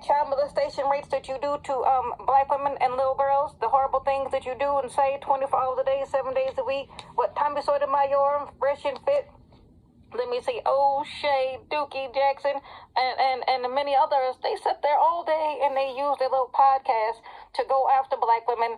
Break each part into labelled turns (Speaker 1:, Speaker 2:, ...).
Speaker 1: child molestation rates that you do to black women and little girls, the horrible things that you do and say 24 hours a day, 7 days a week. What Tommy Sotomayor, Fresh and Fit, let me see, O'Shea, Dookie Jackson, and many others, they sit there all day and they use their little podcast to go after black women.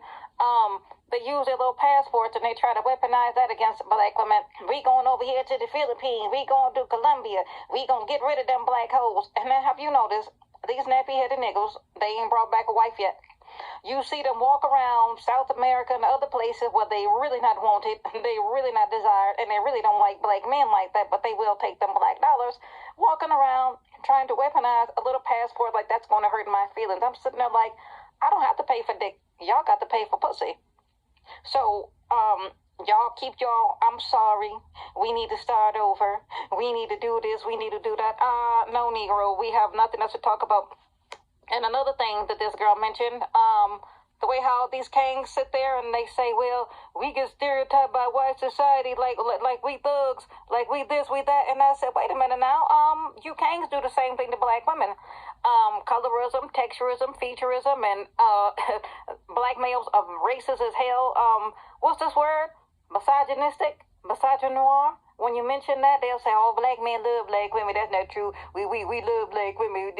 Speaker 1: They use their little passports and they try to weaponize that against black women. We going over here to the Philippines. We going to Colombia. We going to get rid of them black hoes. And then have you noticed, these nappy-headed niggas, they ain't brought back a wife yet. You see them walk around South America and other places where they really not wanted, they really not desired, and they really don't like black men like that, but they will take them black dollars, walking around trying to weaponize a little passport like that's going to hurt my feelings. I'm sitting there like, I don't have to pay for dick. Y'all got to pay for pussy. So, y'all keep y'all, I'm sorry, we need to start over, we need to do this, we need to do that. No, Negro, we have nothing else to talk about. And another thing that this girl mentioned, the way how these kings sit there and they say, well, we get stereotyped by white society like we thugs, like we this, we that. And I said, wait a minute now, you kings do the same thing to black women. Colorism, texturism, featureism, and black males are racist as hell. What's this word? Misogynistic? Misogynoir? When you mention that, they'll say, oh, black men love black women. That's not true. We love black women.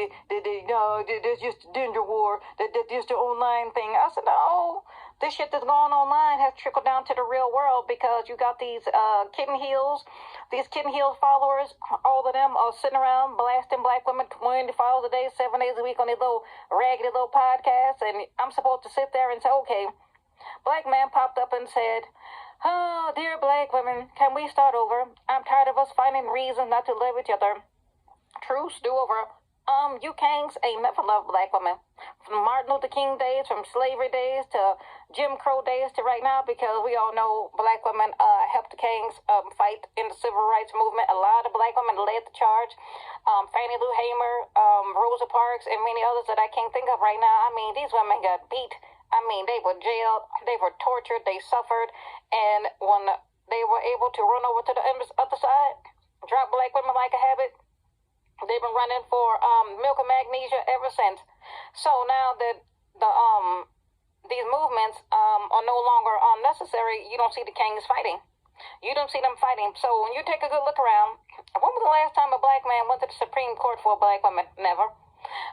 Speaker 1: No, that's just a gender war. That's just an online thing. I said, no, this shit that's going online has trickled down to the real world because you got these kitten heels, these kitten heel followers, all of them are sitting around blasting black women 24 hours a day, 7 days a week on these little raggedy little podcasts. And I'm supposed to sit there and say, okay, black man popped up and said, oh, dear black women, can we start over? I'm tired of us finding reasons not to love each other. Truce, do over. You kings ain't never loved black women. From Martin Luther King days, from slavery days to Jim Crow days to right now, because we all know black women helped the kings fight in the civil rights movement. A lot of black women led the charge. Fannie Lou Hamer, Rosa Parks, and many others that I can't think of right now. I mean, these women got beat. I mean, they were jailed, they were tortured, they suffered, and when they were able to run over to the other side, drop black women like a habit, they've been running for milk and magnesia ever since. So now that these movements are no longer necessary, you don't see the kings fighting. You don't see them fighting. So when you take a good look around, when was the last time a black man went to the Supreme Court for a black woman? Never.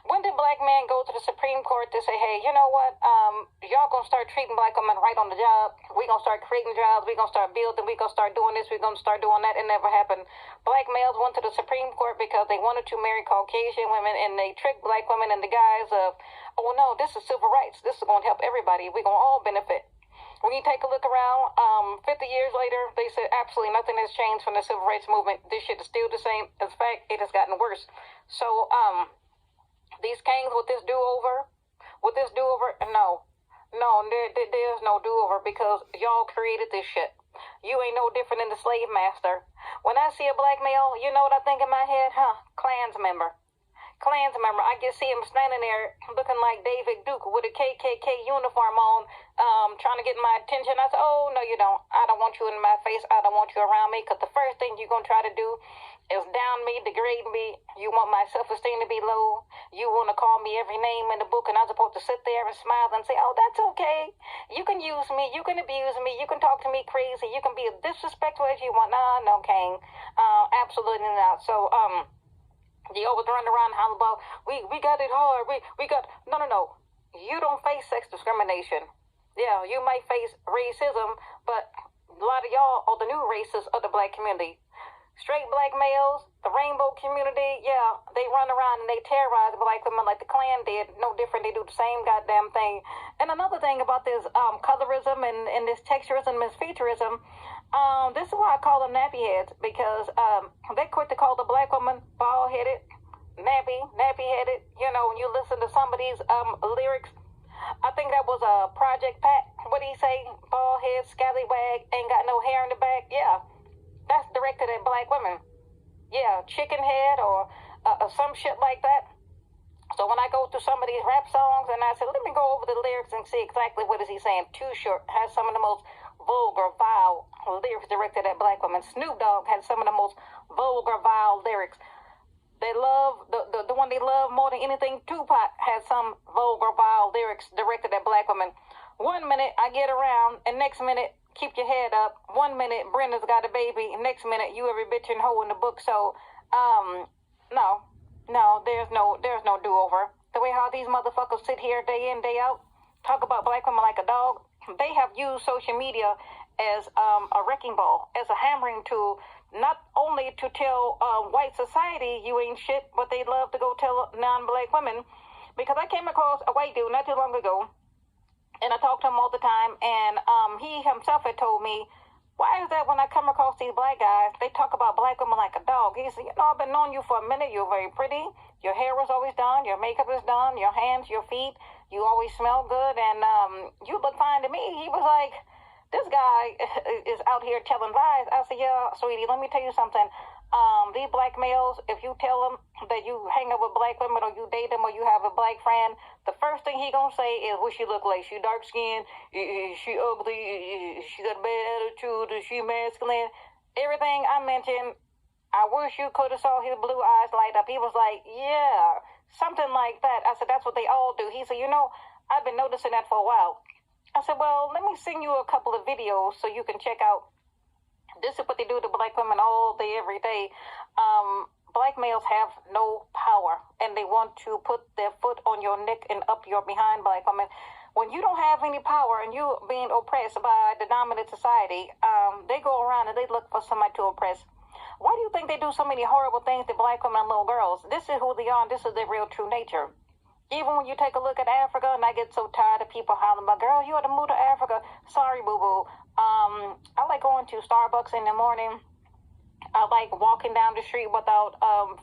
Speaker 1: When did black men go to the Supreme Court to say, hey, you know what, y'all gonna start treating black women right on the job, we gonna start creating jobs, we gonna start building, we gonna start doing this, we gonna start doing that? It never happened. Black males went to the Supreme Court because they wanted to marry Caucasian women, and they tricked black women in the guise of, oh no, this is civil rights, this is gonna help everybody, we're gonna all benefit. When you take a look around, 50 years later, they said absolutely nothing has changed from the civil rights movement. This shit is still the same. In fact, it has gotten worse. So, these kings with this do-over, no, there's no do-over because y'all created this shit. You ain't no different than the slave master. When I see a black male, you know what I think in my head? Klans member. I can see him standing there looking like David Duke with a KKK uniform on, trying to get my attention. I said, oh, no, you don't. I don't want you in my face. I don't want you around me, because the first thing you're going to try to do is down me, degrade me. You want my self-esteem to be low. You want to call me every name in the book, and I'm supposed to sit there and smile and say, oh, that's okay. You can use me. You can abuse me. You can talk to me crazy. You can be as disrespectful as you want. Nah, no, King. Absolutely not. So, you always run around hollering about, we got it hard. We got, no. You don't face sex discrimination. Yeah, you might face racism, but a lot of y'all are the new racists of the black community. Straight black males, the rainbow community, yeah, they run around and they terrorize black women like the Klan did. No different, they do the same goddamn thing. And another thing about this colorism and this texturism and this featureism, this is why I call them nappy heads, because they quit to call the black woman bald-headed, nappy-headed. You know, when you listen to some of these lyrics, I think that was a Project Pat. What did he say? Bald head, scallywag, ain't got no hair in the back. Yeah, that's directed at black women. Yeah, chicken head or some shit like that. So when I go through some of these rap songs and I said, let me go over the lyrics and see exactly what is he saying. Too Short has some of the most vulgar, vile lyrics directed at black women. Snoop Dogg had some of the most vulgar, vile lyrics. They love the one they love more than anything. Tupac has some vulgar, vile lyrics directed at black women. One minute I get around, and next minute keep your head up. One minute Brenda's got a baby, and next minute you every bitch and hoe in the book. So, no, there's no do-over. The way how these motherfuckers sit here day in, day out, talk about black women like a dog. They have used social media as a wrecking ball, as a hammering tool, not only to tell white society you ain't shit, but they love to go tell non-black women. Because I came across a white dude not too long ago, and I talk to him all the time, and he himself had told me, why is that when I come across these black guys, they talk about black women like a dog? He said, I've been knowing you for a minute. You're very pretty. Your hair is always done. Your makeup is done. Your hands, your feet, you always smell good, and you look fine to me. He was like, this guy is out here telling lies. I said, yeah, sweetie, let me tell you something. These black males, if you tell them that you hang up with black women or you date them or you have a black friend, the first thing he gonna say is, what she look like? She dark skinned, she ugly, she got a bad attitude, is she masculine? Everything I mentioned, I wish you could have saw his blue eyes light up. He was like, yeah, something like that. I said, that's what they all do. He said, I've been noticing that for a while. I said, well, let me send you a couple of videos so you can check out. This is what they do to black women all day, every day. Black males have no power, and they want to put their foot on your neck and up your behind, black women. When you don't have any power and you're being oppressed by the dominant society, they go around and they look for somebody to oppress. Why do you think they do so many horrible things to black women and little girls? This is who they are, and this is their real true nature. Even when you take a look at Africa, and I get so tired of people hollering about, girl, you ought to move to Africa. Sorry, boo-boo. I like going to Starbucks in the morning. I like walking down the street without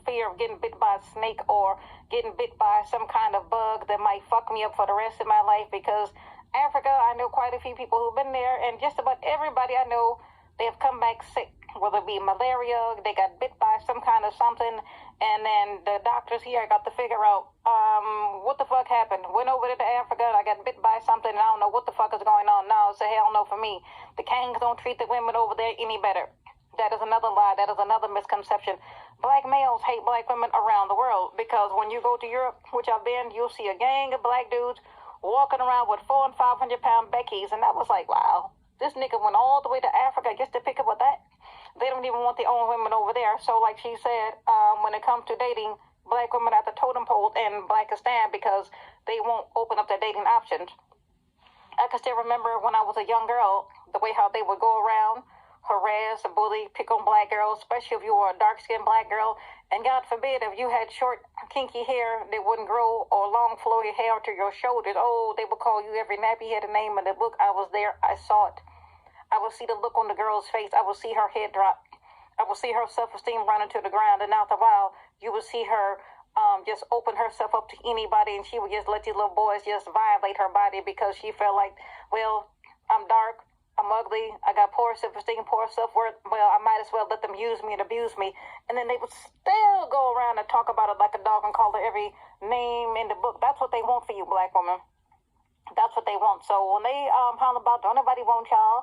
Speaker 1: fear of getting bit by a snake or getting bit by some kind of bug that might fuck me up for the rest of my life. Because Africa, I know quite a few people who've been there, and just about everybody I know, they have come back sick. Whether it be malaria, they got bit by some kind of something, and then the doctors here got to figure out what the fuck happened. Went over to Africa, I got bit by something, and I don't know what the fuck is going on now. It's a hell no for me. The Kangs don't treat the women over there any better. That is another lie. That is another misconception. Black males hate black women around the world, because when you go to Europe, which I've been, you'll see a gang of black dudes walking around with 400 and 500 pound Beckys, and that was like, wow, this nigga went all the way to Africa just to pick up with that. They don't even want their own women over there. So like she said, when it comes to dating, black women at the totem pole in Blackistan, because they won't open up their dating options. I can still remember when I was a young girl, the way how they would go around, harass, bully, pick on black girls, especially if you were a dark-skinned black girl. And God forbid, if you had short, kinky hair that wouldn't grow, or long, flowy hair to your shoulders, they would call you every nappy-headed name in the book. I was there. I saw it. I would see the look on the girl's face. I would see her head drop. I would see her self-esteem running to the ground. And after a while, you would see her just open herself up to anybody, and she would just let these little boys just violate her body, because she felt like, well, I'm dark, I'm ugly, I got poor self-esteem, poor self-worth. Well, I might as well let them use me and abuse me. And then they would still go around and talk about it like a dog and call her every name in the book. That's what they want for you, black woman. That's what they want. So when they holler about, don't nobody want y'all,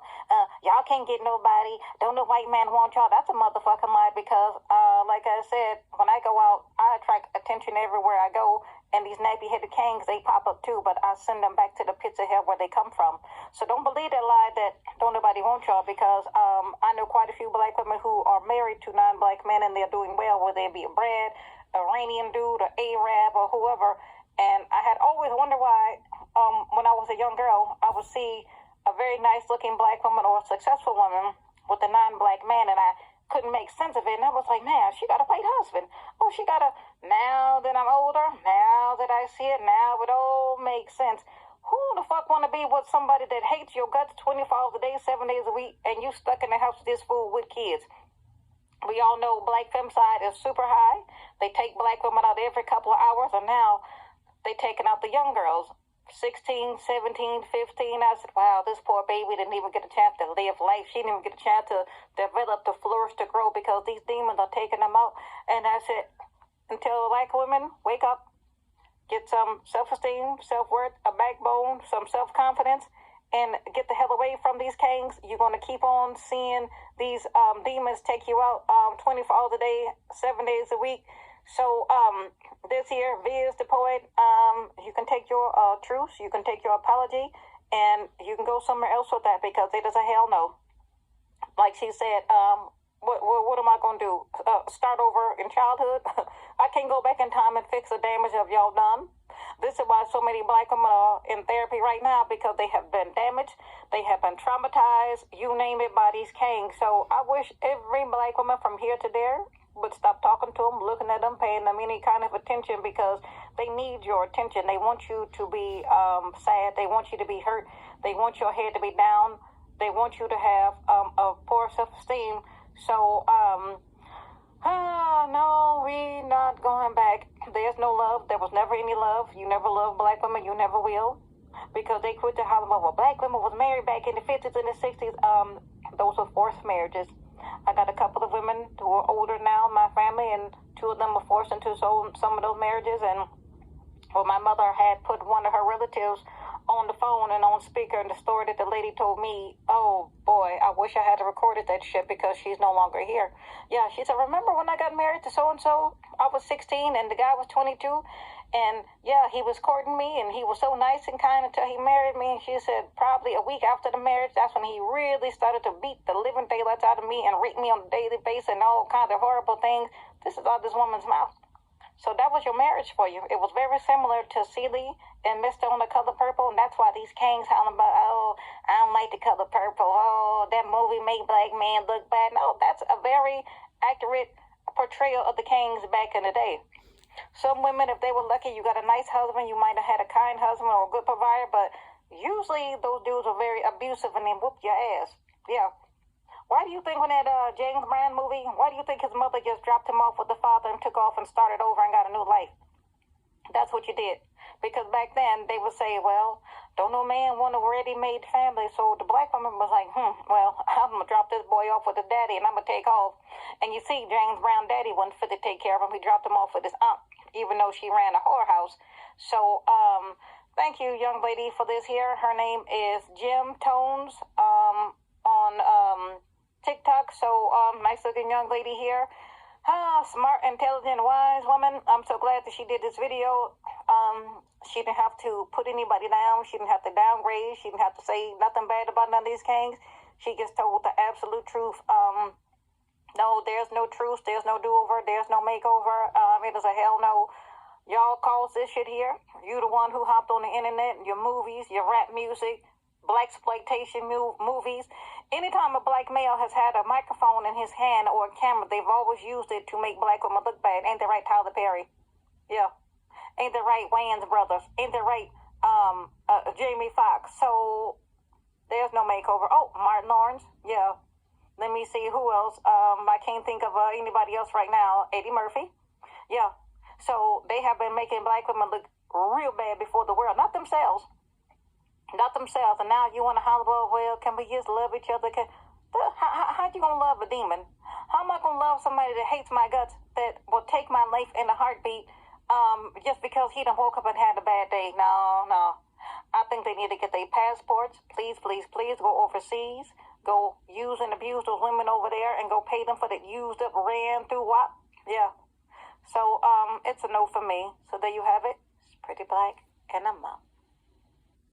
Speaker 1: y'all can't get nobody, don't no white man want y'all, that's a motherfucking lie. Because like I said, when I go out, I attract attention everywhere I go, and these nappy-headed kangs, they pop up too, but I send them back to the pits of hell where they come from. So don't believe that lie that don't nobody want y'all, because I know quite a few black women who are married to non-black men, and they're doing well, whether they be a Brad, Iranian dude, or Arab, or whoever. And I had always wondered why, when I was a young girl, I would see a very nice-looking black woman or a successful woman with a non-black man, and I couldn't make sense of it. And I was like, man, she got a white husband. Oh, she got a... Now that I'm older, now that I see it, now it all makes sense. Who the fuck want to be with somebody that hates your guts 24 hours a day, 7 days a week, and you stuck in the house with this fool with kids? We all know black femicide is super high. They take black women out every couple of hours, and now they taking out the young girls, 16, 17, 15. I said, wow, this poor baby didn't even get a chance to live life. She didn't even get a chance to develop, to flourish, to grow, because these demons are taking them out. And I said, until black women wake up, get some self-esteem, self-worth, a backbone, some self-confidence, and get the hell away from these kangs, you're going to keep on seeing these demons take you out 24 hours a day, 7 days a week, So this here, Viz the poet, you can take your truce, you can take your apology, and you can go somewhere else with that because it is a hell no. Like she said, what am I going to do? Start over in childhood? I can't go back in time and fix the damage of y'all done. This is why so many black women are in therapy right now, because they have been damaged, they have been traumatized, you name it, by these kings. So I wish every black woman from here to there would stop talking to them, looking at them, paying them any kind of attention, because they need your attention. They want you to be sad. They want you to be hurt. They want your head to be down. They want you to have a poor self-esteem. So, no, we not going back. There's no love. There was never any love. You never loved black women. You never will. Because they quit to holler about, well, black women was married back in the 50s and the 60s. Those were forced marriages. I got a couple of women who are older now in my family, and two of them were forced into some of those marriages. And well, my mother had put one of her relatives on the phone and on speaker, and the story that the lady told me, oh boy, I wish I had recorded that shit, because she's no longer here. Yeah, she said, remember when I got married to so-and-so? I was 16 and the guy was 22, and yeah, he was courting me and he was so nice and kind until he married me. And she said probably a week after the marriage, that's when he really started to beat the living daylights out of me and rape me on a daily basis and all kinds of horrible things. This is out of this woman's mouth. So that was your marriage for you. It was very similar to Celie and Mr. on the Color Purple, and that's why these kings hollering about, oh, I don't like the color purple. Oh, that movie made black men look bad. No, that's a very accurate portrayal of the kings back in the day. Some women, if they were lucky, you got a nice husband, you might have had a kind husband or a good provider, but usually those dudes are very abusive and then whoop your ass. Yeah. Why do you think when that James Brown movie, why do you think his mother just dropped him off with the father and took off and started over and got a new life? That's what you did. Because back then, they would say, well, don't no man want a ready-made family. So the black woman was like, well, I'm going to drop this boy off with his daddy and I'm going to take off. And you see, James Brown daddy wasn't fit to take care of him. He dropped him off with his aunt, even though she ran a whorehouse. So, thank you, young lady, for this here. Her name is Jim Tones on TikTok. So, nice looking young lady here. Smart, intelligent, wise woman. I'm so glad that she did this video. She didn't have to put anybody down. She didn't have to downgrade. She didn't have to say nothing bad about none of these kings. She just told the absolute truth. No, there's no truth. There's no do-over. There's no makeover. It is a hell no. Y'all cause this shit here. You the one who hopped on the internet, your movies, your rap music, blaxploitation movies. Anytime a black male has had a microphone in his hand or a camera, they've always used it to make black women look bad. Ain't that right, Tyler Perry? Yeah. Ain't that right, Wayans Brothers? Ain't that right, Jamie Foxx? So there's no makeover. Oh, Martin Lawrence. Yeah. Let me see who else. I can't think of anybody else right now. Eddie Murphy. Yeah. So they have been making black women look real bad before the world. Not themselves. Not themselves. And now you want to holler, well, can we just love each other? How you going to love a demon? How am I going to love somebody that hates my guts, that will take my life in a heartbeat, just because he done woke up and had a bad day? No. I think they need to get their passports. Please, please, please go overseas. Go use and abuse those women over there and go pay them for that used up, ran through what? Yeah. So, it's a no for me. So there you have it. It's Pretty Black, and I'm out.